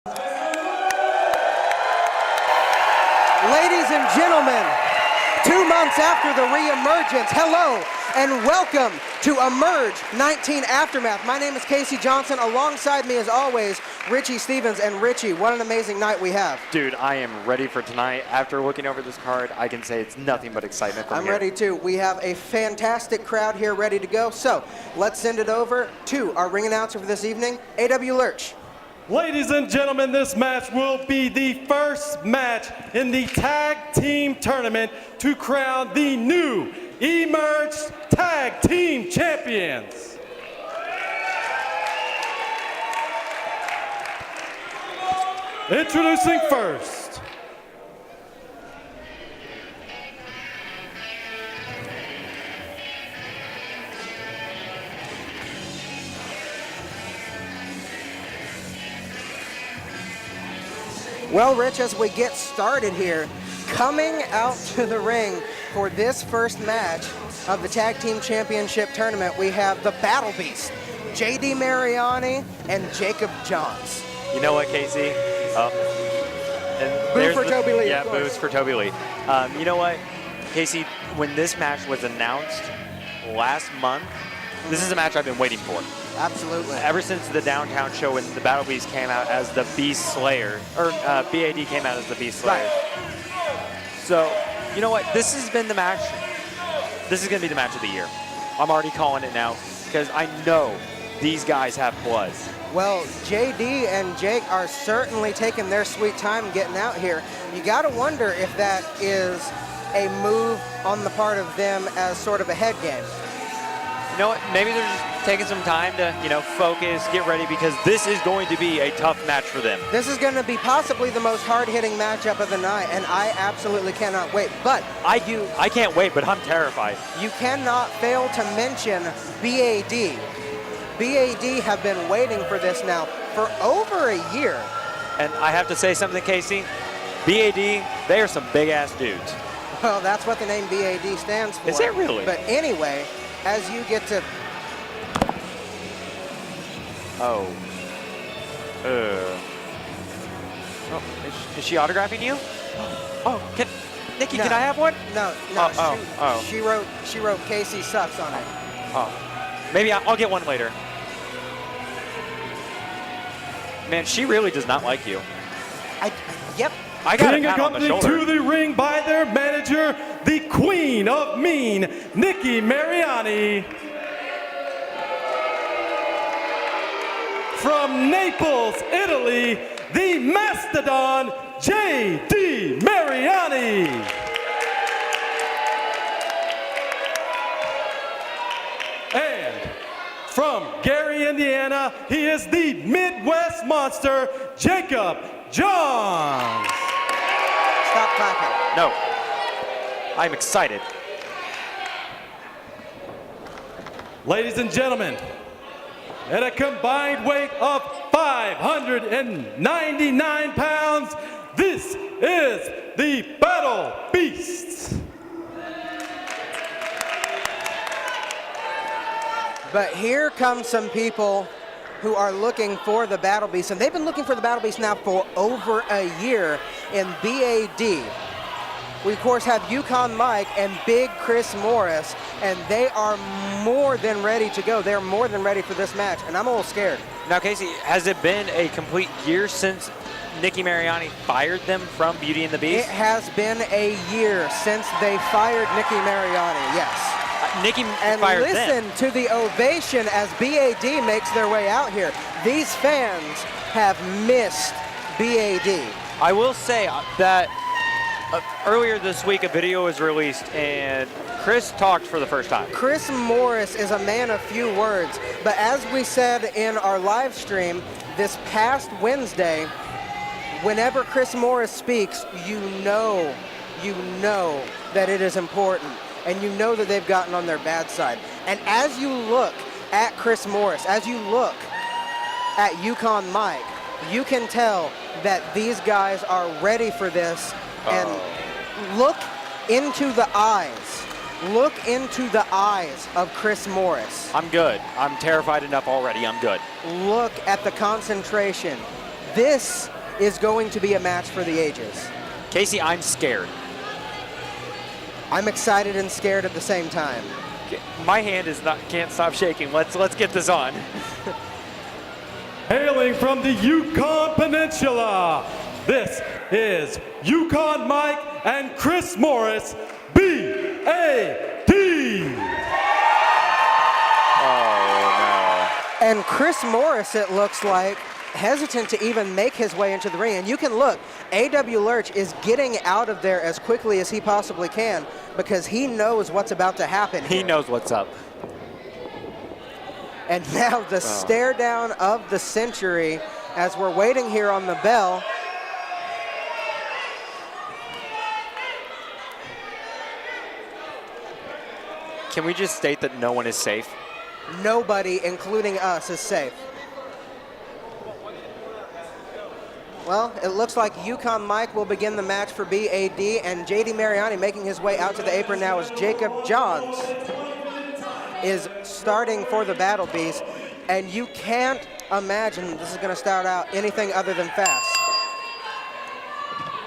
Ladies and gentlemen, 2 months after the re-emergence, hello and welcome to Emerge 19 Aftermath. My name is Casey Johnson. Alongside me, as always, Richie Stevens. And Richie, what an amazing night we have. Dude, I am ready for tonight. After looking over this card, I can say it's nothing but excitement from here. I'm ready too. We have a fantastic crowd here ready to go. So let's send it over to our ring announcer for this evening, A.W. Lurch. Ladies and gentlemen, this match will be the first match in the tag team tournament to crown the new Emerge Tag Team Champions. Introducing first, Well, Rich, as we get started here, coming out to the ring for this first match of the Tag Team Championship Tournament, we have the BattleBeasts, J.D. Mariani and Jacob Johns. You know what, Casey? Boo for Toby Lee. Yeah, boos for Toby Lee. You know what, Casey? When this match was announced last month, this is a match I've been waiting for. Absolutely. Ever since the downtown show when the BattleBeasts came out as the Beast Slayer, or B.A.D. came out as the Beast Slayer. Right. So, you know what? This has been the match. This is going to be the match of the year. I'm already calling it now because I know these guys have blood. Well, JD and Jake are certainly taking their sweet time getting out here. You got to wonder if that is a move on the part of them as sort of a head game. You know what? Maybe they're just taking some time to, focus, get ready, because this is going to be a tough match for them. This is going to be possibly the most hard-hitting matchup of the night, and I absolutely cannot wait. But I can't wait, but I'm terrified. You cannot fail to mention B.A.D. B.A.D. have been waiting for this now for over a year. And I have to say something, Casey. B.A.D., they are some big-ass dudes. Well, that's what the name B.A.D. stands for. Is it really? But anyway, as you get to... Oh, is she autographing you? Oh, Nikki, No. can I have one? No. She wrote Casey sucks on it. Oh, maybe I'll get one later. Man, she really does not like you. Yep. I got being a pat on the accompanied shoulder. to the ring by their manager, the Queen of Mean, Nikki Mariani. From Naples, Italy, the Mastodon, J.D. Mariani. And from Gary, Indiana, he is the Midwest Monster, Jacob Johns. Stop clapping. No, I'm excited. Ladies and gentlemen, at a combined weight of 599 pounds, this is the BattleBeasts. But here come some people who are looking for the BattleBeasts, and they've been looking for the BattleBeasts now for over a year in B.A.D. We, of course, have Yukon Mike and Big Chris Morris, and they are more than ready to go. They're more than ready for this match, and I'm a little scared. Now, Casey, has it been a complete year since Nikki Mariani fired them from Beauty and the Beast? It has been a year since they fired Nikki Mariani, yes. Nikki And fired listen them. to the ovation as B.A.D. makes their way out here. These fans have missed B.A.D. I will say that earlier this week, a video was released, and Chris talked for the first time. Chris Morris is a man of few words, but as we said in our live stream this past Wednesday, whenever Chris Morris speaks, you know that it is important, and you know that they've gotten on their bad side. And as you look at Chris Morris, as you look at Yukon Mike, you can tell that these guys are ready for this. And look into the eyes. Look into the eyes of Chris Morris. I'm good. I'm terrified enough already. I'm good. Look at the concentration. This is going to be a match for the ages. Casey, I'm scared. I'm excited and scared at the same time. My hand can't stop shaking. Let's get this on. Hailing from the Yukon Peninsula, this is Yukon Mike and Chris Morris, B.A.D. Oh, And Chris Morris, it looks like, hesitant to even make his way into the ring. And you can look, A.W. Lurch is getting out of there as quickly as he possibly can because he knows what's about to happen He here. knows what's up. And now the stare down of the century as we're waiting here on the bell. Can we just state that no one is safe? Nobody, including us, is safe. Well, it looks like Yukon Mike will begin the match for B.A.D. and J.D. Mariani making his way out to the apron now as Jacob Johns is starting for the BattleBeasts. And you can't imagine this is going to start out anything other than fast.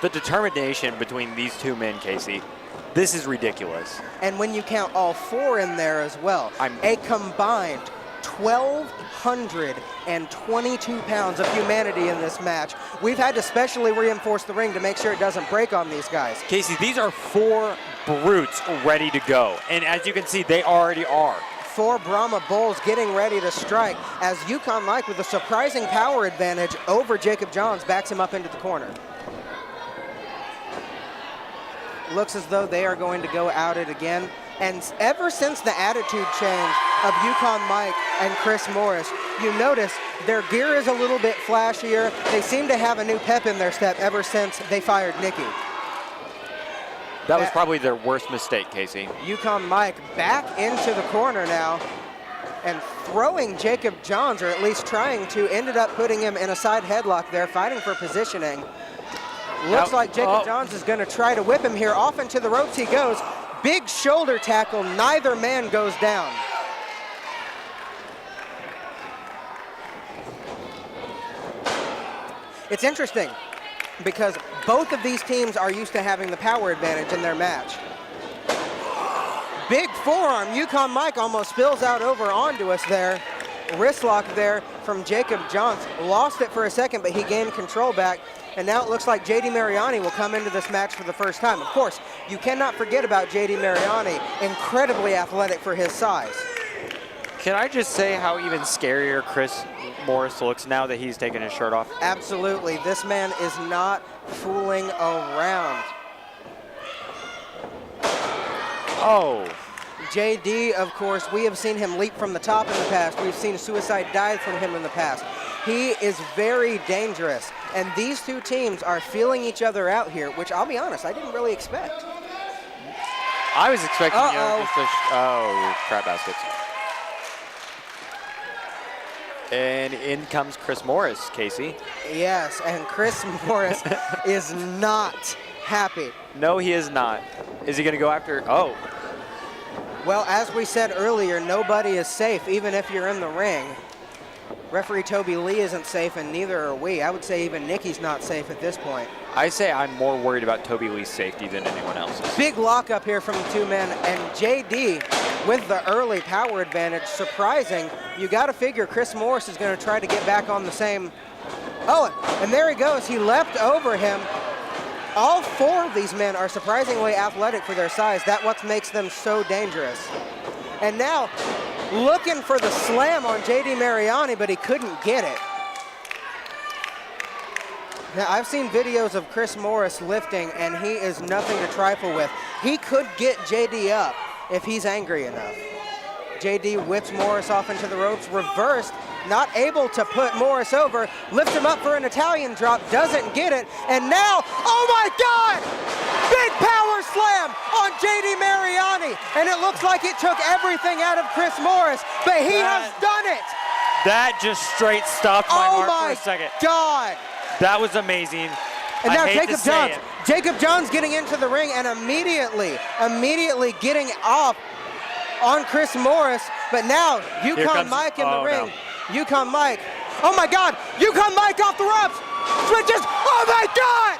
The determination between these two men, Casey, this is ridiculous. And when you count all four in there as well, a combined 1,222 pounds of humanity in this match. We've had to specially reinforce the ring to make sure it doesn't break on these guys. Casey, these are four brutes ready to go. And as you can see, they already are. Four Brahma Bulls getting ready to strike as Yukon Mike with a surprising power advantage over Jacob Johns backs him up into the corner. Looks as though they are going to go at it again. And ever since the attitude change of Yukon Mike and Chris Morris, you notice their gear is a little bit flashier. They seem to have a new pep in their step ever since they fired Nikki. That was probably their worst mistake, Casey. Yukon Mike back into the corner now and throwing Jacob Johns, or at least trying to, ended up putting him in a side headlock there, fighting for positioning. Looks like Jacob Johns is going to try to whip him here. Off into the ropes he goes. Big shoulder tackle. Neither man goes down. It's interesting because both of these teams are used to having the power advantage in their match. Big forearm. Yukon Mike almost spills out over onto us there. Wrist lock there from Jacob Johns. Lost it for a second, but he gained control back. And now it looks like J.D. Mariani will come into this match for the first time. Of course, you cannot forget about J.D. Mariani, incredibly athletic for his size. Can I just say how even scarier Chris Morris looks now that he's taken his shirt off? Absolutely. This man is not fooling around. Oh. JD, of course, we have seen him leap from the top in the past. We've seen suicide dive from him in the past. He is very dangerous. And these two teams are feeling each other out here, which I'll be honest, I didn't really expect. I was expecting, just a crap baskets. And in comes Chris Morris, Casey. Yes, and Chris Morris is not happy. No, he is not. Is he going to go after? Oh. Well, as we said earlier, nobody is safe, even if you're in the ring. Referee Toby Lee isn't safe, and neither are we. I would say even Nikki's not safe at this point. I say I'm more worried about Toby Lee's safety than anyone else's. Big lockup here from the two men, and JD with the early power advantage. Surprising. You got to figure Chris Morris is going to try to get back on the same. Oh, and there he goes. He leapt over him. All four of these men are surprisingly athletic for their size. That's what makes them so dangerous. And now, looking for the slam on J.D. Mariani, but he couldn't get it. Now, I've seen videos of Chris Morris lifting, and he is nothing to trifle with. He could get J.D. up if he's angry enough. J.D. whips Morris off into the ropes, reversed, not able to put Morris over, lifts him up for an Italian drop, doesn't get it, and now, oh my God! Big power slam on J.D. Mariani, and it looks like it took everything out of Chris Morris, but he has done it! That just straight stopped my heart for a second. Oh my God! That was amazing. And now Jacob Johns. Jacob Johns getting into the ring and immediately getting off on Chris Morris, but now Yukon Mike in the ring. No. Yukon Mike. Oh my God! Yukon Mike off the ropes! switches. Oh my God!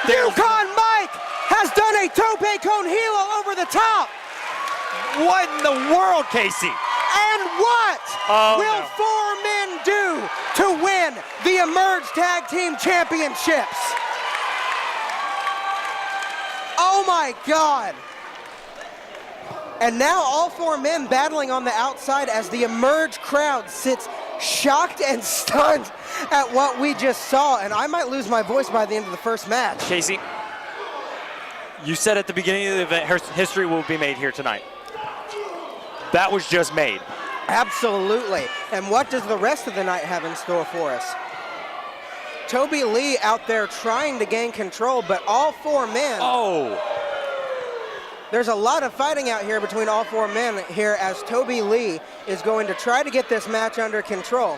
Yukon Mike has done a tope con hilo over the top. What in the world, Casey? And what will no. 4 men do to win the Emerge Tag Team Championships? Oh my God. And now all 4 men battling on the outside as the Emerge crowd sits shocked and stunned at what we just saw. And I might lose my voice by the end of the first match. Casey, you said at the beginning of the event, history will be made here tonight. That was just made. Absolutely. And what does the rest of the night have in store for us? Toby Lee out there trying to gain control, but all 4 men. Oh. There's a lot of fighting out here between all 4 men here as Toby Lee is going to try to get this match under control.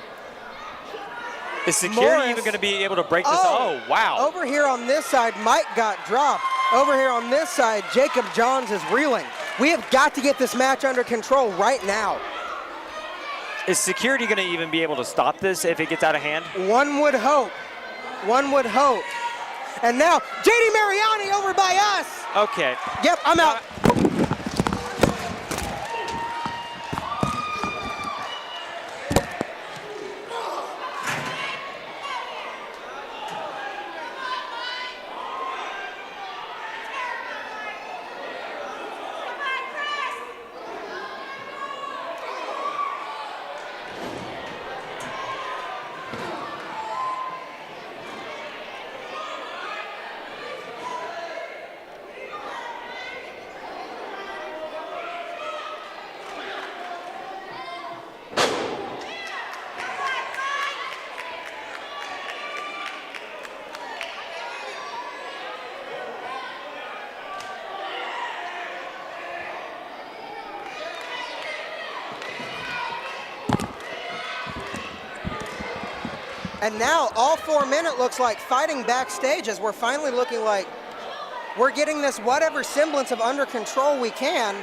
Is security Morris, even going to be able to break this? Oh, wow. Over here on this side, Mike got dropped. Over here on this side, Jacob Johns is reeling. We have got to get this match under control right now. Is security going to even be able to stop this if it gets out of hand? One would hope. One would hope. And now, JD Mariani over by us. Okay. Yep, I'm out. And now all 4 men, it looks like, fighting backstage as we're finally looking like we're getting this whatever semblance of under control we can.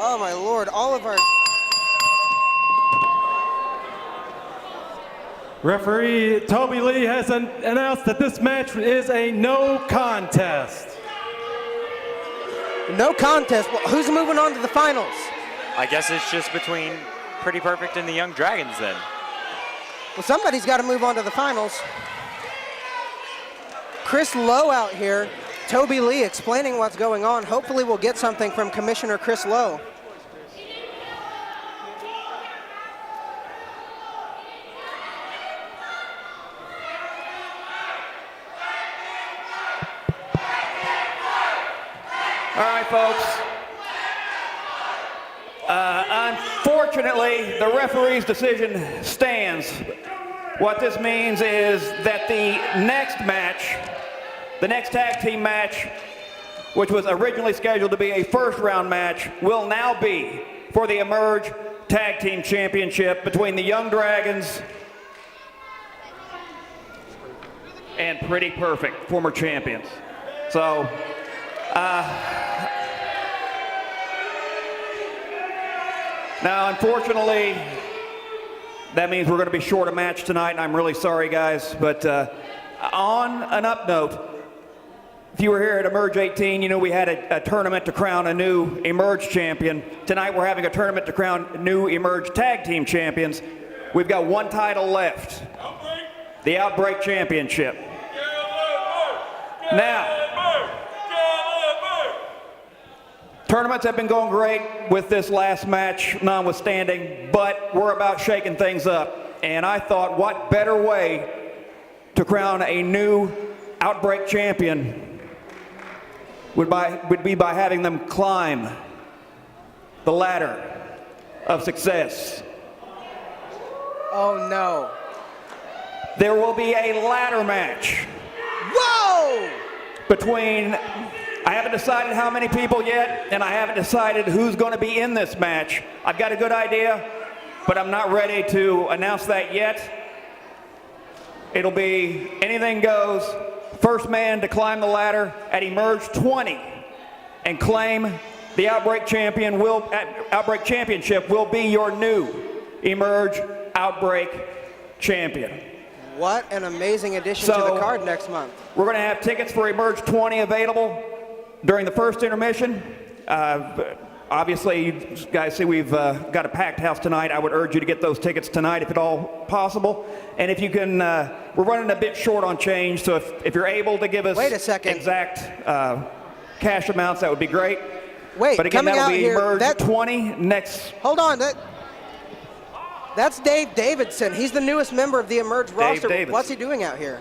Oh my Lord, all of our... Referee Toby Lee has announced that this match is a no contest. No contest. Well, who's moving on to the finals? I guess it's just between Pretty Perfect and the Young Dragons then. Well, somebody's got to move on to the finals. Chris Lowe out here. Toby Lee explaining what's going on. Hopefully we'll get something from Commissioner Chris Lowe. All right, folks. Unfortunately, the referee's decision stands. What this means is that the next match, the next tag team match, which was originally scheduled to be a first-round match, will now be for the Emerge Tag Team Championship between the Young Dragons and Pretty Perfect, former champions. So, now, unfortunately, that means we're going to be short a match tonight, and I'm really sorry, guys. But on an up note, if you were here at Emerge 18, you know we had a tournament to crown a new Emerge champion. Tonight, we're having a tournament to crown new Emerge Tag Team champions. We've got one title left, the Outbreak Championship. Now, tournaments have been going great with this last match notwithstanding, but we're about shaking things up. And I thought, what better way to crown a new Outbreak champion would be by having them climb the ladder of success. Oh no. There will be a ladder match. Whoa! Between, I haven't decided how many people yet, and I haven't decided who's going to be in this match. I've got a good idea, but I'm not ready to announce that yet. It'll be anything goes. First man to climb the ladder at Emerge 20 and claim the Outbreak Championship will be your new Emerge Outbreak Champion. What an amazing addition to the card next month. We're going to have tickets for Emerge 20 available during the first intermission. Obviously, you guys see we've got a packed house tonight. I would urge you to get those tickets tonight if at all possible. And if you can, we're running a bit short on change, so if you're able to give us exact cash amounts, that would be great. Wait, but again, coming that'll out be here, Emerge 20 next. Hold on, that's Dave Davidson. He's the newest member of the Emerge roster. Davidson. What's he doing out here?